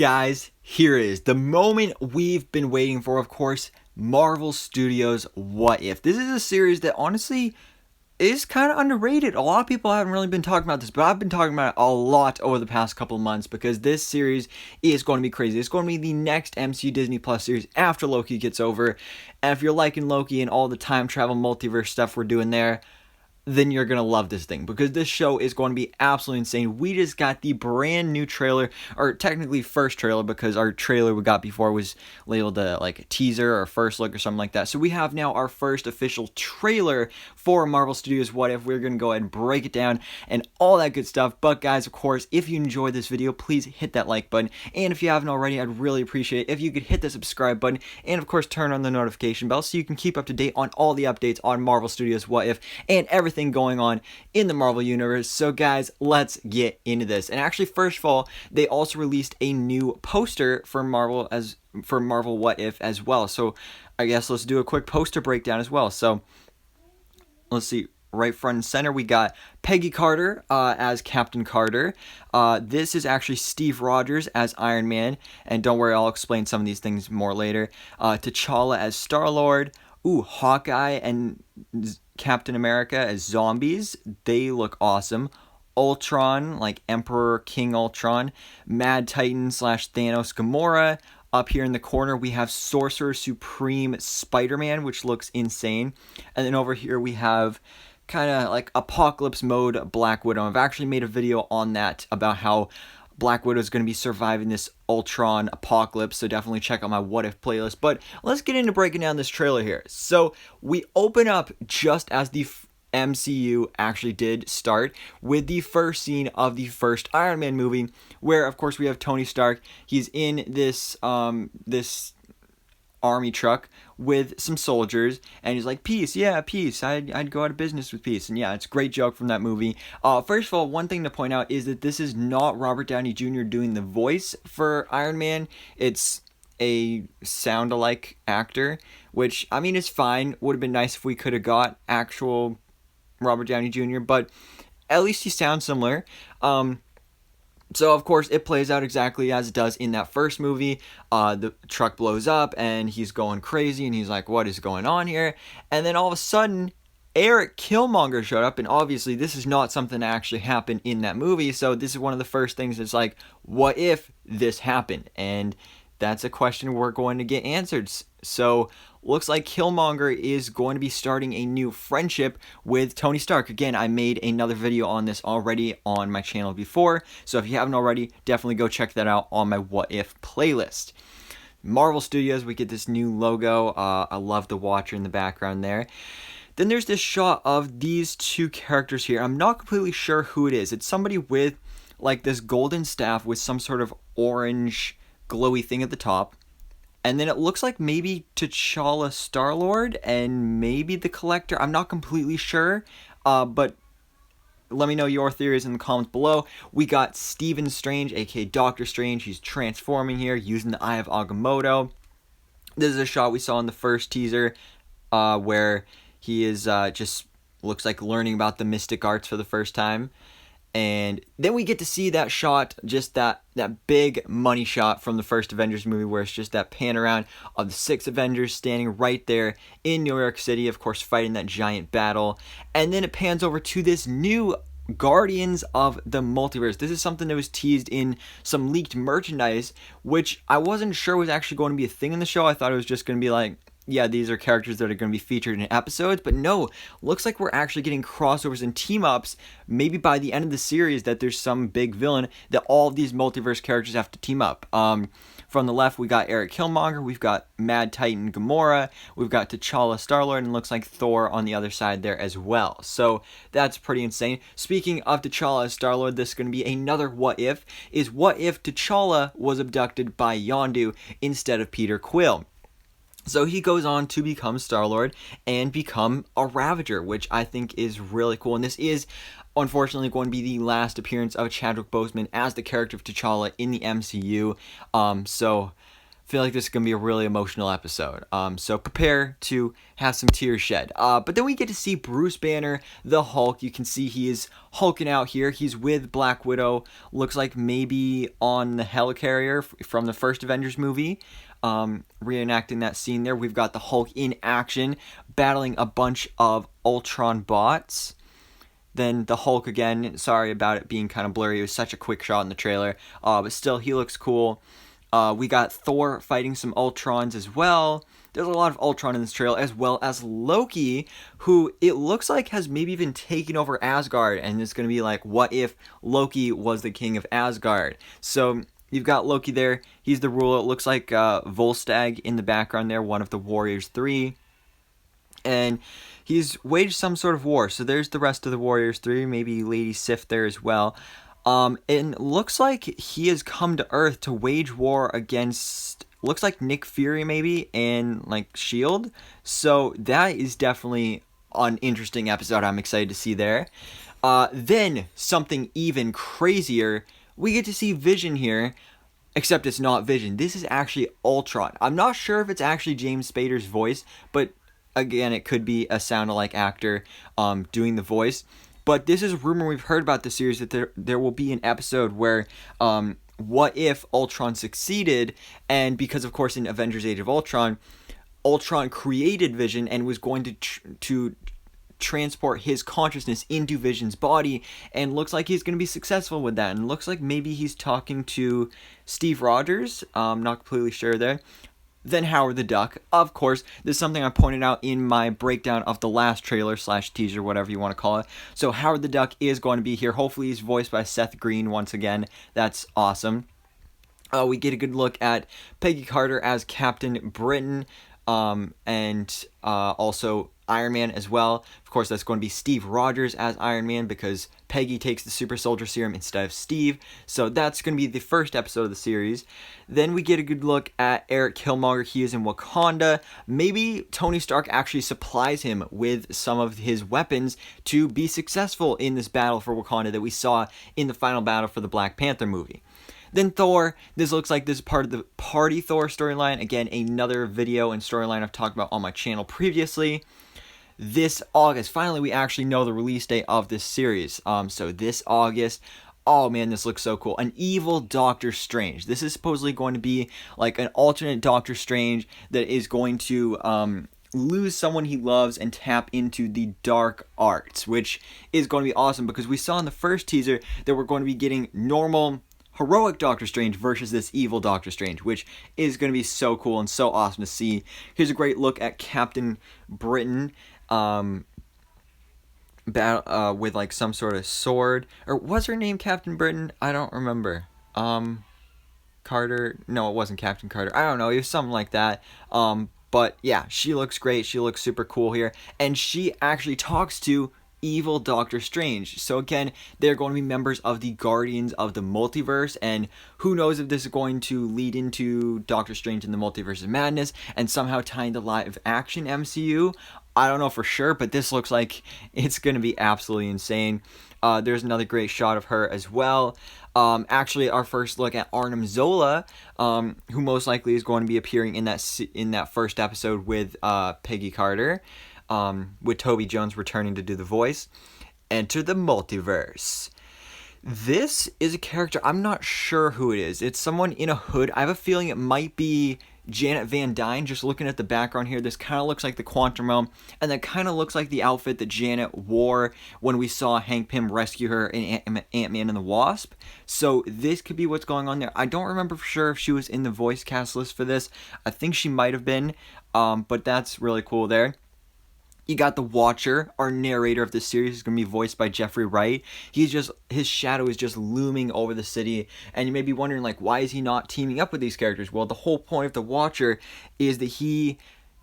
guys, here it is. The moment we've been waiting for, of course, Marvel Studios' What If. This is a series that honestly is kind of underrated. A lot of people haven't really been talking about this, but I've been talking about it a lot over the past couple of months because this series is going to be crazy. It's going to be the next MCU Disney Plus series after Loki gets over. And if you're liking Loki and all the time travel multiverse stuff we're doing there, then you're going to love this thing because this show is going to be absolutely insane. We just got the brand new trailer, or technically first trailer because our trailer we got before was labeled like a teaser or first look or something like that. So we have now our first official trailer for Marvel Studios' What If. We're going to go ahead and break it down and all that good stuff. But guys, of course, if you enjoyed this video, please hit that like button. And if you haven't already, I'd really appreciate it if you could hit the subscribe button and of course turn on the notification bell so you can keep up to date on all the updates on Marvel Studios' What If and everything going on in the Marvel Universe. So guys, let's get into this. And actually, first of all, they also released a new poster for Marvel What If as well. So I guess let's do a quick poster breakdown as well. So let's see. Right front and center, we got Peggy Carter as Captain Carter. This is actually Steve Rogers as Iron Man. And don't worry, I'll explain some of these things more later. T'Challa as Star-Lord. Hawkeye and Captain America as zombies. They look awesome. Ultron, like Emperor King Ultron. Mad Titan / Thanos Gamora. Up here in the corner, we have Sorcerer Supreme Spider-Man, which looks insane. And then over here, we have kind of like Apocalypse Mode Black Widow. I've actually made a video on that about how Black Widow is going to be surviving this Ultron apocalypse, so definitely check out my What If playlist. But let's get into breaking down this trailer here. So we open up just as the MCU actually did start with the first scene of the first Iron Man movie, where of course we have Tony Stark. He's in this army truck with some soldiers, and he's like, peace, yeah, peace, I'd go out of business with peace. And yeah, it's a great joke from that movie. First of all, one thing to point out is that this is not Robert Downey Jr. doing the voice for Iron Man. It's a sound-alike actor, which, I mean, is fine. Would have been nice if we could have got actual Robert Downey Jr., but at least he sounds similar. So, of course, it plays out exactly as it does in that first movie. The truck blows up, and he's going crazy, and he's like, what is going on here? And then all of a sudden, Eric Killmonger showed up, and obviously this is not something that actually happened in that movie, so this is one of the first things that's like, what if this happened? And that's a question we're going to get answered. So, looks like Killmonger is going to be starting a new friendship with Tony Stark. Again, I made another video on this already on my channel before, so if you haven't already, definitely go check that out on my What If playlist. Marvel Studios, we get this new logo. I love the Watcher in the background there. Then there's this shot of these two characters here. I'm not completely sure who it is. It's somebody with like this golden staff with some sort of orange glowy thing at the top. And then it looks like maybe T'Challa Star-Lord and maybe the Collector. I'm not completely sure, but let me know your theories in the comments below. We got Stephen Strange, aka Doctor Strange. He's transforming here using the Eye of Agamotto. This is a shot we saw in the first teaser where he is just looks like learning about the mystic arts for the first time. And then we get to see that shot, just that big money shot from the first Avengers movie where it's just that pan around of the 6 Avengers standing right there in New York City, of course, fighting that giant battle. And then it pans over to this new Guardians of the Multiverse. This is something that was teased in some leaked merchandise, which I wasn't sure was actually going to be a thing in the show. I thought it was just going to be like, yeah, these are characters that are going to be featured in episodes, but no, looks like we're actually getting crossovers and team-ups, maybe by the end of the series that there's some big villain that all of these multiverse characters have to team up. From the left, we got Eric Killmonger, we've got Mad Titan Gamora, we've got T'Challa Star-Lord, and looks like Thor on the other side there as well. So that's pretty insane. Speaking of T'Challa Star-Lord, this is going to be another what if, is what if T'Challa was abducted by Yondu instead of Peter Quill? So he goes on to become Star-Lord and become a Ravager, which I think is really cool. And this is, unfortunately, going to be the last appearance of Chadwick Boseman as the character of T'Challa in the MCU. So feel like this is going to be a really emotional episode. So prepare to have some tears shed. But then we get to see Bruce Banner, the Hulk. You can see he is hulking out here. He's with Black Widow. Looks like maybe on the helicarrier from the first Avengers movie. Reenacting that scene there. We've got the Hulk in action, battling a bunch of Ultron bots. Then the Hulk again. Sorry about it being kind of blurry. It was such a quick shot in the trailer. But still, he looks cool. We got Thor fighting some Ultrons as well. There's a lot of Ultron in this trailer, as well as Loki, who it looks like has maybe even taken over Asgard, and it's going to be like, what if Loki was the king of Asgard? So you've got Loki there. He's the ruler. It looks like Volstagg in the background there, one of the Warriors 3. And he's waged some sort of war. So there's the rest of the Warriors 3, maybe Lady Sif there as well. And looks like he has come to Earth to wage war against, looks like Nick Fury maybe, and like S.H.I.E.L.D. So that is definitely an interesting episode I'm excited to see there. Then something even crazier, we get to see Vision here, except it's not Vision. This is actually Ultron. I'm not sure if it's actually James Spader's voice, but again, it could be a sound-alike actor doing the voice. But this is a rumor we've heard about the series, that there will be an episode where what if Ultron succeeded, and because of course in Avengers Age of Ultron, Ultron created Vision and was going to transport his consciousness into Vision's body, and looks like he's going to be successful with that, and looks like maybe he's talking to Steve Rogers. Not completely sure there. Then Howard the Duck. Of course, this is something I pointed out in my breakdown of the last trailer / teaser, whatever you want to call it. So Howard the Duck is going to be here. Hopefully he's voiced by Seth Green once again. That's awesome. We get a good look at Peggy Carter as Captain Britain, and also Iron Man as well. Of course, that's going to be Steve Rogers as Iron Man, because Peggy takes the super soldier serum instead of Steve. So that's going to be the first episode of the series. Then we get a good look at Eric Killmonger. He is in Wakanda. Maybe Tony Stark actually supplies him with some of his weapons to be successful in this battle for Wakanda that we saw in the final battle for the Black Panther movie. Then Thor, this looks like this is part of the Party Thor storyline. Again, another video and storyline I've talked about on my channel previously. This August, finally we actually know the release date of this series. So this August, oh man, this looks so cool. An evil Doctor Strange. This is supposedly going to be like an alternate Doctor Strange that is going to lose someone he loves and tap into the dark arts, which is going to be awesome, because we saw in the first teaser that we're going to be getting normal heroic Doctor Strange versus this evil Doctor Strange, which is going to be so cool and so awesome to see. Here's a great look at Captain Britain with like some sort of sword. Or was her name Captain Britain? I don't remember. Carter? No, it wasn't Captain Carter. I don't know. It was something like that. But yeah, she looks great. She looks super cool here. And she actually talks to evil Doctor Strange. So again, they're going to be members of the Guardians of the Multiverse, and who knows if this is going to lead into Doctor Strange in the Multiverse of Madness and somehow tie into live action MCU. I don't know for sure, but this looks like it's going to be absolutely insane. There's another great shot of her as well. Actually, our first look at Arnim Zola, who most likely is going to be appearing in that first episode with Peggy Carter. With Toby Jones returning to do the voice. Enter the multiverse. This is a character, I'm not sure who it is. It's someone in a hood. I have a feeling it might be Janet Van Dyne. Just looking at the background here, this kind of looks like the Quantum Realm, and that kind of looks like the outfit that Janet wore when we saw Hank Pym rescue her in Ant-Man and the Wasp. So this could be what's going on there. I don't remember for sure if she was in the voice cast list for this. I think she might have been, but that's really cool there. You got the Watcher, our narrator of this series, is going to be voiced by Jeffrey Wright. His shadow is just looming over the city, and you may be wondering, like, why is he not teaming up with these characters? Well, the whole point of the Watcher is that he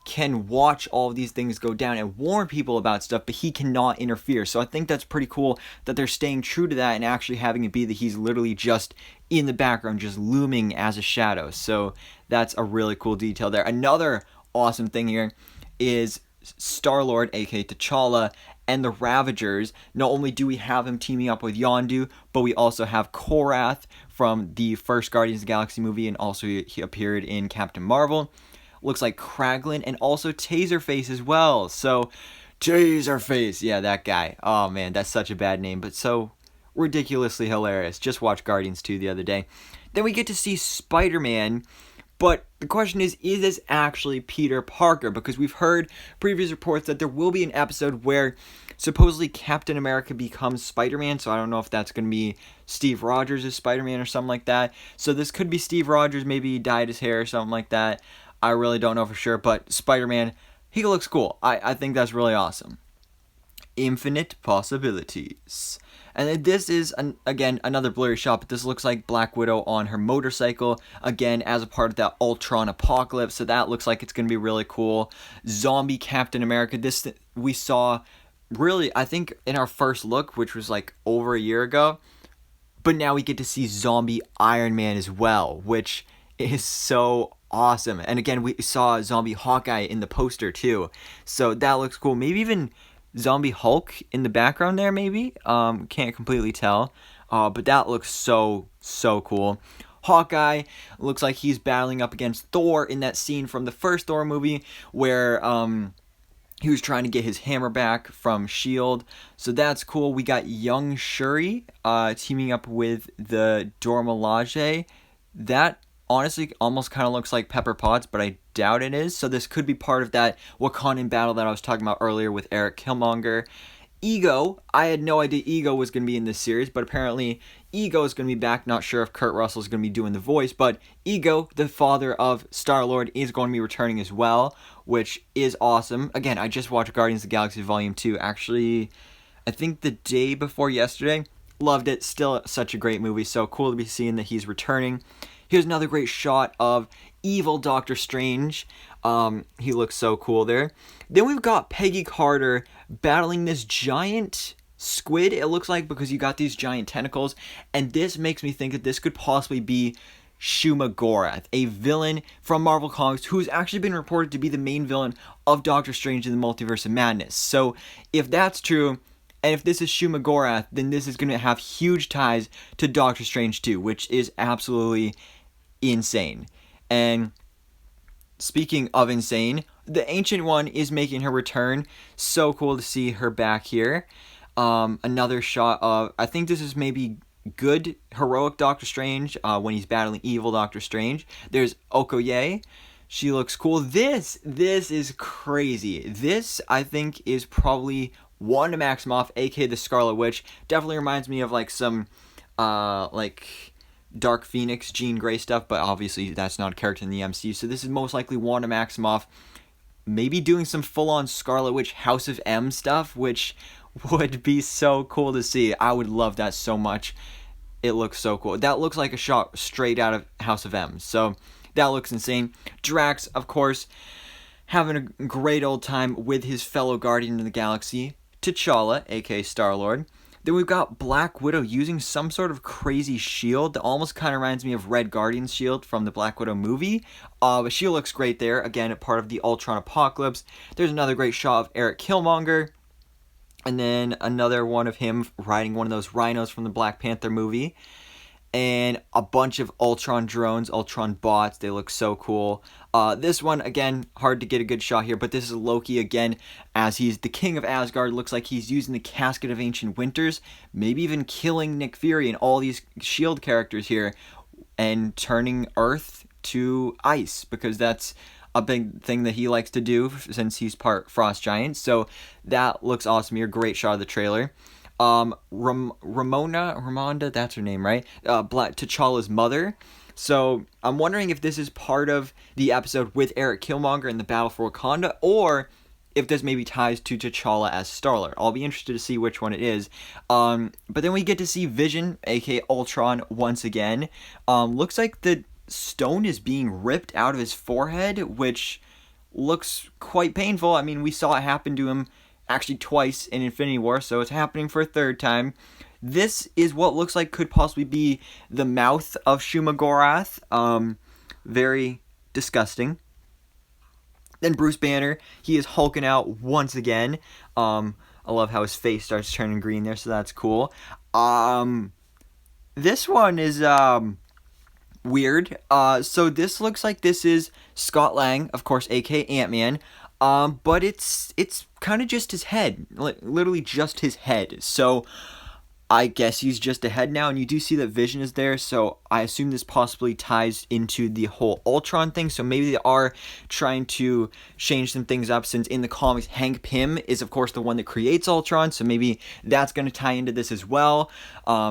can watch all of these things go down and warn people about stuff, but he cannot interfere. So I think that's pretty cool that they're staying true to that and actually having it be that he's literally just in the background, just looming as a shadow. So that's a really cool detail there. Another awesome thing here is Star-Lord, aka T'Challa, and the Ravagers. Not only do we have him teaming up with Yondu, but we also have Korath from the first Guardians of the Galaxy movie, and also he appeared in Captain Marvel. Looks like Kraglin, and also Taserface as well. So, Taserface, yeah, that guy. Oh man, that's such a bad name, but so ridiculously hilarious. Just watched Guardians 2 the other day. Then we get to see Spider-Man, but the question is this actually Peter Parker? Because we've heard previous reports that there will be an episode where supposedly Captain America becomes Spider-Man, so I don't know if that's going to be Steve Rogers as Spider-Man or something like that. So this could be Steve Rogers, maybe he dyed his hair or something like that. I really don't know for sure, but Spider-Man, he looks cool. I think that's really awesome. Infinite possibilities. And then this is, again, another blurry shot, but this looks like Black Widow on her motorcycle, again, as a part of that Ultron apocalypse, so that looks like it's going to be really cool. Zombie Captain America, this we saw, really, I think, in our first look, which was like over a year ago, but now we get to see Zombie Iron Man as well, which is so awesome. And again, we saw Zombie Hawkeye in the poster too, so that looks cool. Maybe even Zombie Hulk in the background there, maybe. Can't completely tell, but that looks so cool. Hawkeye looks like he's battling up against Thor in that scene from the first Thor movie where he was trying to get his hammer back from S.H.I.E.L.D. So that's cool. We got young Shuri teaming up with the Dora Milaje. That honestly almost kind of looks like Pepper Potts, but I doubt it is. So this could be part of that Wakandan battle that I was talking about earlier with Eric Killmonger. Ego, I had no idea Ego was going to be in this series, but apparently Ego is going to be back. Not sure if Kurt Russell is going to be doing the voice, but Ego, the father of Star-Lord, is going to be returning as well, which is awesome. Again, I just watched Guardians of the Galaxy Volume 2, actually, I think the day before yesterday. Loved it. Still such a great movie, so cool to be seeing that he's returning. Here's another great shot of evil Doctor Strange. He looks so cool there. Then we've got Peggy Carter battling this giant squid, it looks like, because you got these giant tentacles. And this makes me think that this could possibly be Shuma-Gorath, a villain from Marvel Comics who's actually been reported to be the main villain of Doctor Strange in the Multiverse of Madness. So if that's true, and if this is Shuma-Gorath, then this is going to have huge ties to Doctor Strange 2, which is absolutely insane. And speaking of insane, the Ancient One is making her return. So cool to see her back here. Another shot of, I think this is maybe good, heroic Doctor Strange when he's battling evil Doctor Strange. There's Okoye. She looks cool. This is crazy. This, I think, is probably Wanda Maximoff, aka the Scarlet Witch. Definitely reminds me of like some Dark Phoenix, Jean Grey stuff, but obviously that's not a character in the MCU, so this is most likely Wanda Maximoff maybe doing some full-on Scarlet Witch House of M stuff, which would be so cool to see. I would love that so much. It looks so cool. That looks like a shot straight out of House of M, so that looks insane. Drax, of course, having a great old time with his fellow Guardian of the Galaxy, T'Challa, aka Star-Lord. Then we've got Black Widow using some sort of crazy shield that almost kind of reminds me of Red Guardian's shield from the Black Widow movie. But she looks great there. Again, a part of the Ultron apocalypse. There's another great shot of Eric Killmonger. And then another one of him riding one of those rhinos from the Black Panther movie. And a bunch of Ultron drones, Ultron bots. They look so cool. This one, again, hard to get a good shot here, but this is Loki again, as he's the king of Asgard. Looks like he's using the Casket of Ancient Winters, maybe even killing Nick Fury and all these S.H.I.E.L.D. characters here, and turning Earth to ice, because that's a big thing that he likes to do since he's part Frost Giant. So that looks awesome here. Great shot of the trailer. Ramonda, that's her name, right? T'Challa's mother. So I'm wondering if this is part of the episode with Eric Killmonger in the Battle for Wakanda, or if this maybe ties to T'Challa as Star-Lord. I'll be interested to see which one it is. But then we get to see Vision, aka Ultron, once again. Looks like the stone is being ripped out of his forehead, which looks quite painful. I mean, we saw it happen to him actually twice in Infinity War, so it's happening for a third time. This is what looks like could possibly be the mouth of Shuma-Gorath. Very disgusting. Then Bruce Banner, he is hulking out once again. I love how his face starts turning green there, so that's cool. This one is weird. So this looks like this is Scott Lang, of course, aka Ant-Man. But it's kind of just his head, literally just his head. So I guess he's just a head now, and you do see that Vision is there, so I assume this possibly ties into the whole Ultron thing, so maybe they are trying to change some things up, since in the comics, Hank Pym is, of course, the one that creates Ultron, so maybe that's going to tie into this as well.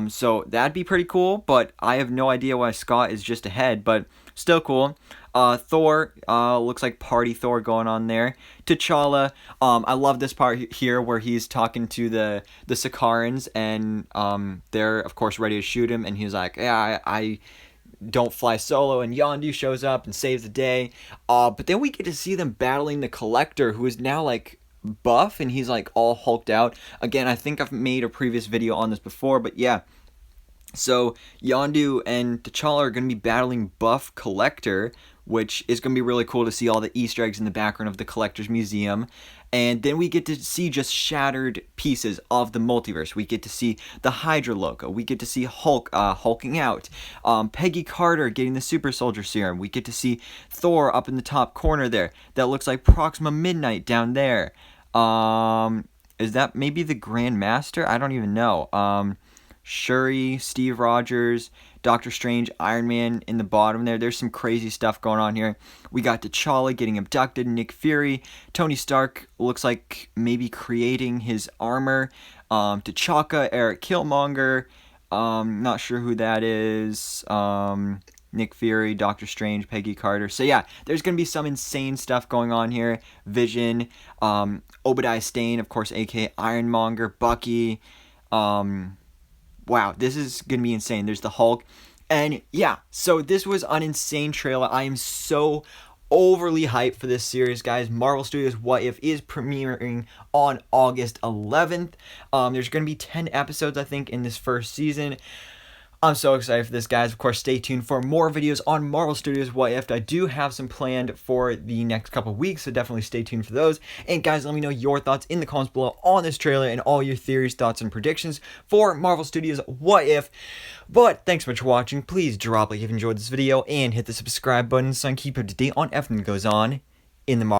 So that'd be pretty cool, but I have no idea why Scott is just a head, but still cool. Thor, looks like Party Thor going on there. T'Challa, I love this part here where he's talking to the Sakarans, and they're, of course, ready to shoot him, and he's like, yeah, I don't fly solo, and Yondu shows up and saves the day. But then we get to see them battling the Collector, who is now, like, buff, and he's, like, all hulked out. Again, I think I've made a previous video on this before, but yeah. So Yondu and T'Challa are going to be battling Buff Collector, which is going to be really cool to see all the Easter eggs in the background of the Collector's Museum. And then we get to see just shattered pieces of the multiverse. We get to see the Hydra logo. We get to see Hulk hulking out. Peggy Carter getting the Super Soldier Serum. We get to see Thor up in the top corner there. That looks like Proxima Midnight down there. Is that maybe the Grand Master? I don't even know. Shuri, Steve Rogers, Doctor Strange, Iron Man in the bottom there. There's some crazy stuff going on here. We got T'Challa getting abducted, Nick Fury, Tony Stark looks like maybe creating his armor, T'Chaka, Eric Killmonger, not sure who that is, Nick Fury, Doctor Strange, Peggy Carter. So yeah, there's going to be some insane stuff going on here. Vision, Obadiah Stane, of course, aka Ironmonger, Bucky, wow, this is going to be insane. There's the Hulk. And yeah, so this was an insane trailer. I am so overly hyped for this series, guys. Marvel Studios' What If is premiering on August 11th. There's going to be 10 episodes, I think, in this first season. I'm so excited for this, guys. Of course, stay tuned for more videos on Marvel Studios' What If. I do have some planned for the next couple weeks, so definitely stay tuned for those. And guys, let me know your thoughts in the comments below on this trailer and all your theories, thoughts, and predictions for Marvel Studios' What If. But thanks so much for watching. Please drop a like if you enjoyed this video and hit the subscribe button so I can keep up to date on everything that goes on in the Marvel